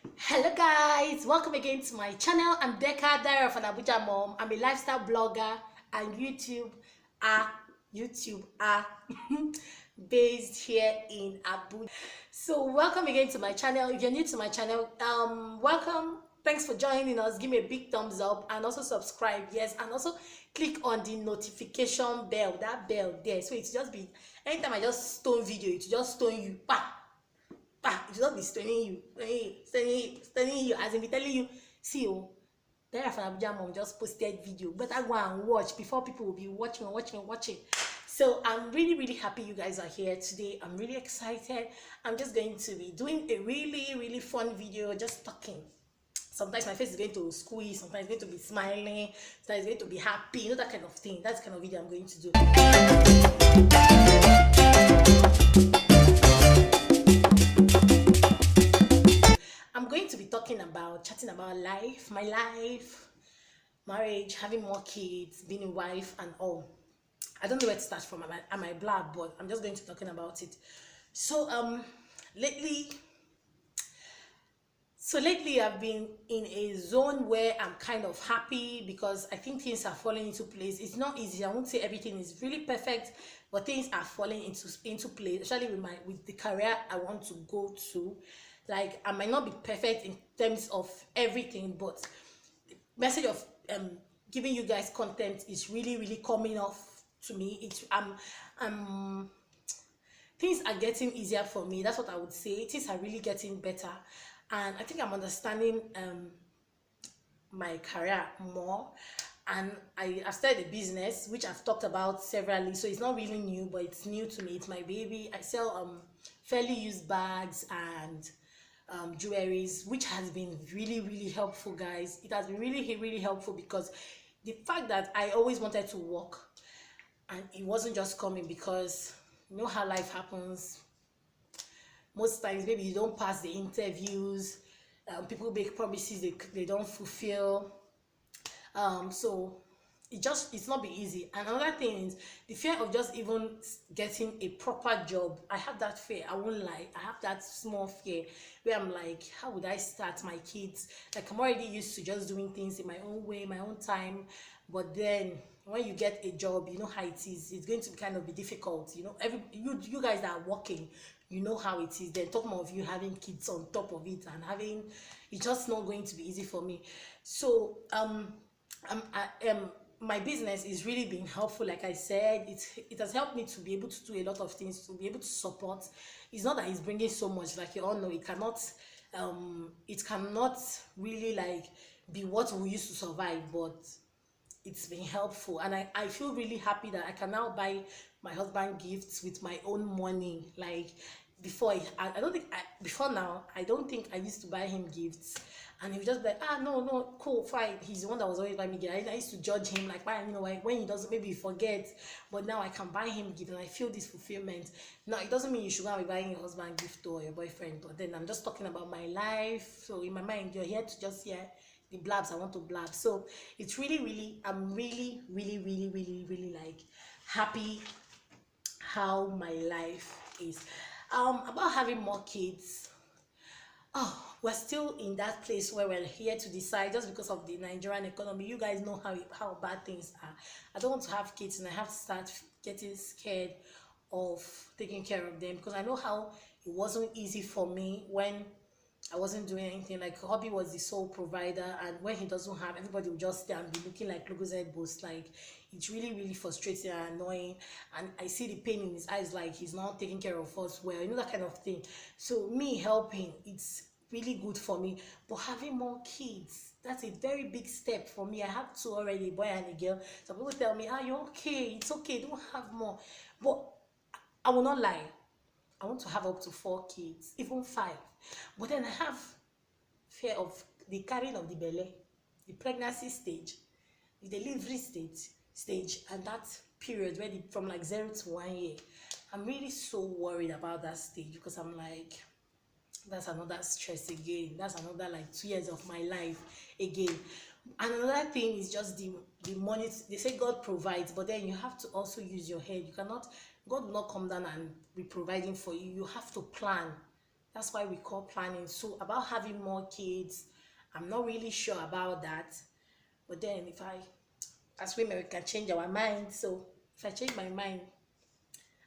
Hello guys, welcome again to my channel. I'm Becca, Diary of an Abuja Mom. I'm a lifestyle blogger and YouTube based here in Abuja. So welcome again to my channel. If you're new to my channel, welcome. Thanks for joining us. Give me a big thumbs up and also subscribe. Yes, and also click on the notification bell, that bell there. So it's just be anytime I just stone video, it just stone you. Bah! It will not be stoning you, as in be telling you, see, oh, there from Abuja Mom just posted video. Better go and watch before people will be watching. So I'm really happy you guys are here today. I'm really excited. I'm just going to be doing a really fun video, just talking. Sometimes my face is going to squeeze, sometimes it's going to be smiling, sometimes it's going to be happy, you know, that kind of thing. That's the kind of video I'm going to do. I'm going to be chatting about life, my life, marriage, having more kids, being a wife, and all. I don't know where to start from. I might blab, but I'm just going to be talking about it. So lately, I've been in a zone where I'm kind of happy because I think things are falling into place. It's not easy. I won't say everything is really perfect, but things are falling into place, especially with the career I want to go to. Like, I might not be perfect in terms of everything, but the message of giving you guys content is really coming off to me. Things are getting easier for me. That's what I would say. Things are really getting better, and I think I'm understanding my career more. And I've started a business which I've talked about severally, so it's not really new, but it's new to me. It's my baby. I sell fairly used bags and jewelries, which has been really helpful, guys. It has been really helpful because the fact that I always wanted to work and it wasn't just coming, because you know how life happens. Most times maybe you don't pass the interviews, people make promises they don't fulfill. So it's not be easy. And another thing is the fear of just even getting a proper job. I have that fear, I won't lie. I have that small fear where I'm like, how would I start my kids? Like, I'm already used to just doing things in my own way, my own time. But then when you get a job, you know how it is. It's going to kind of be difficult, you know. You guys that are working, you know how it is. Then talking of you having kids on top of it, and having, it's just not going to be easy for me. So my business is really being helpful. Like I said, it has helped me to be able to do a lot of things, to be able to support. It's not that it's bringing so much, like you all know. It cannot really like be what we used to survive, but it's been helpful. And I feel really happy that I can now buy my husband gifts with my own money. Like, before, I don't think before now, I don't think I used to buy him gifts, and he would just be like, no, cool, fine. He's the one that was always buying me gifts. I used to judge him, like, why, you know, like, when he doesn't, maybe he forgets. But now I can buy him gifts and I feel this fulfillment. Now it doesn't mean you should go and be buying your husband gift or your boyfriend, but then I'm just talking about my life. So in my mind, you're here to just hear the blabs I want to blab. So it's I'm really like happy how my life is. About having more kids, oh, we're still in that place where we're here to decide, just because of the Nigerian economy. You guys know how bad things are. I don't want to have kids and I have to start getting scared of taking care of them, because I know how it wasn't easy for me when I wasn't doing anything. Like, hobby was the sole provider, and when he doesn't have, everybody will just stay and be looking like Lugozed boss. Like, it's really frustrating and annoying, and I see the pain in his eyes, like he's not taking care of us well, you know, that kind of thing. So me helping, it's really good for me. But having more kids, that's a very big step for me. I have two already, a boy and a girl. Some people tell me, you're okay, it's okay, don't have more. But I will not lie, I want to have up to 4 kids, even 5. But then I have fear of the carrying of the belly, the pregnancy stage, the delivery stage, and that period where from like 0 to 1 year. I'm really so worried about that stage, because I'm like, that's another stress again. That's another like 2 years of my life again. And another thing is just the money. They say God provides, but then you have to also use your head. You cannot, God will not come down and be providing for you. You have to plan. That's why we call planning. So about having more kids, I'm not really sure about that. But then if I, as women, we can change our mind. So if I change my mind,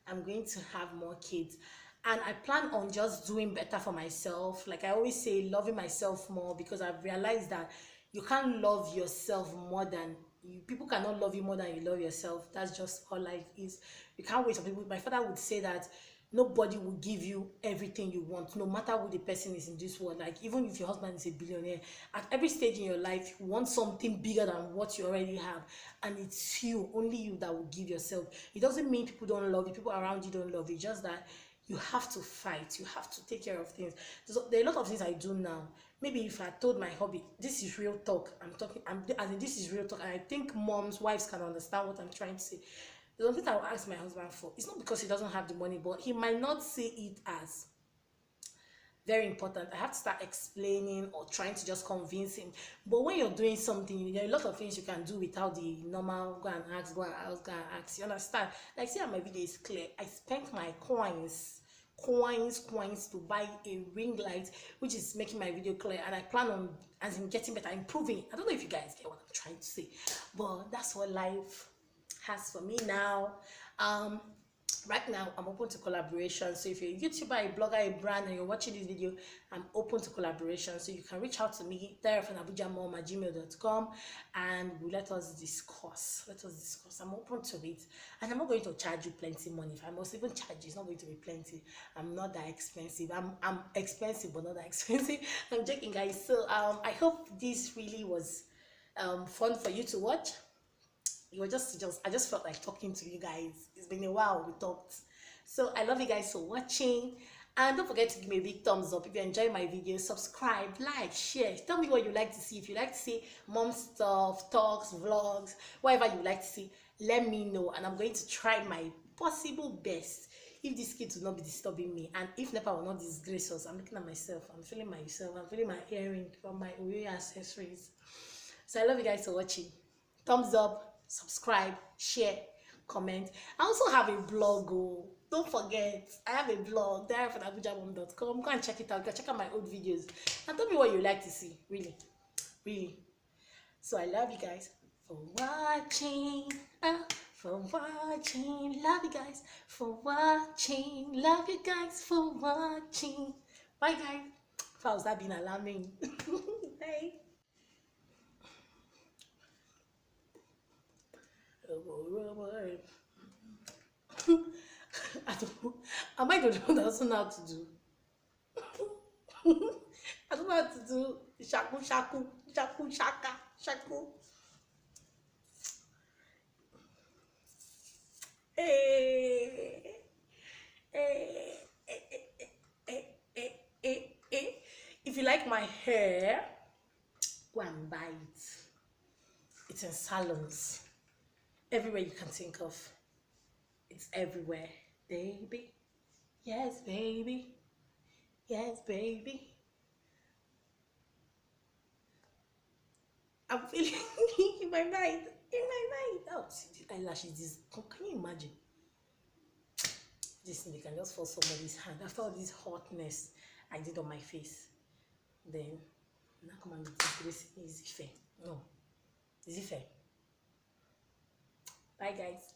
I'm going to have more kids. And I plan on just doing better for myself. Like I always say, loving myself more, because I've realized that you can't love yourself more than you. People cannot love you more than you love yourself. That's just how life is. You can't wait for people. My father would say that nobody will give you everything you want, no matter who the person is in this world. Like even if your husband is a billionaire, at every stage in your life you want something bigger than what you already have, and it's you, only you, that will give yourself. It doesn't mean people don't love you, people around you don't love you, just that you have to fight, you have to take care of things. So there are a lot of things I do now. Maybe if I told my hobby, this is real talk, I mean, this is real talk, and I think moms, wives can understand what I'm trying to say. There's something I will ask my husband for. It's not because he doesn't have the money, but he might not see it as very important. I have to start explaining or trying to just convince him. But when you're doing something, there are a lot of things you can do without the normal go and ask, go and ask, go and ask. You understand? Like, see how my video is clear. I spent my coins to buy a ring light, which is making my video clear, and I plan on, as in, getting better, improving. I don't know if you guys get what I'm trying to say, but that's what life has for me now. Right now I'm open to collaboration. So if you're a YouTuber, a blogger, a brand, and you're watching this video, I'm open to collaboration. So you can reach out to me, darafanaabujamom@gmail.com, and let us discuss. I'm open to it, and I'm not going to charge you plenty money. If I must even charge you, it's not going to be plenty. I'm not that expensive. I'm expensive, but not that expensive. I'm joking, guys. So I hope this really was fun for you to watch. It was I just felt like talking to you guys. It's been a while we talked. So I love you guys for watching, and don't forget to give me a big thumbs up if you enjoy my video. Subscribe, like, share. Tell me what you like to see. If you like to see mom stuff, talks, vlogs, whatever you like to see, let me know, and I'm going to try my possible best. If this kid will not be disturbing me, and if NEPA will not disgrace us, I'm looking at myself, I'm feeling myself, I'm feeling my earring from my Oyo accessories. So I love you guys for watching. Thumbs up, subscribe, share, comment. I also have a blog. Oh, don't forget, I have a blog, darafanaabujamom.com. Go and check it out. Go check out my old videos and tell me what you like to see. Really. So I love you guys for watching. Love you guys for watching. Love you guys for watching. Bye, guys. If I was that being alarming. Bye. I don't know. Am I the one that doesn't know how to do? I don't know how to do shaku shaku. Hey, hey, hey. If you like my hair, go and buy it. It's in salons. Everywhere you can think of. It's everywhere, baby. Yes, baby. Yes, baby. I'm feeling in my mind. Oh, see the eyelashes. This, can you imagine? This thing, they can just force somebody's hand after all this hotness I did on my face. Then, now come and be disgracing. Is it fair? No. Is it fair? Bye, guys.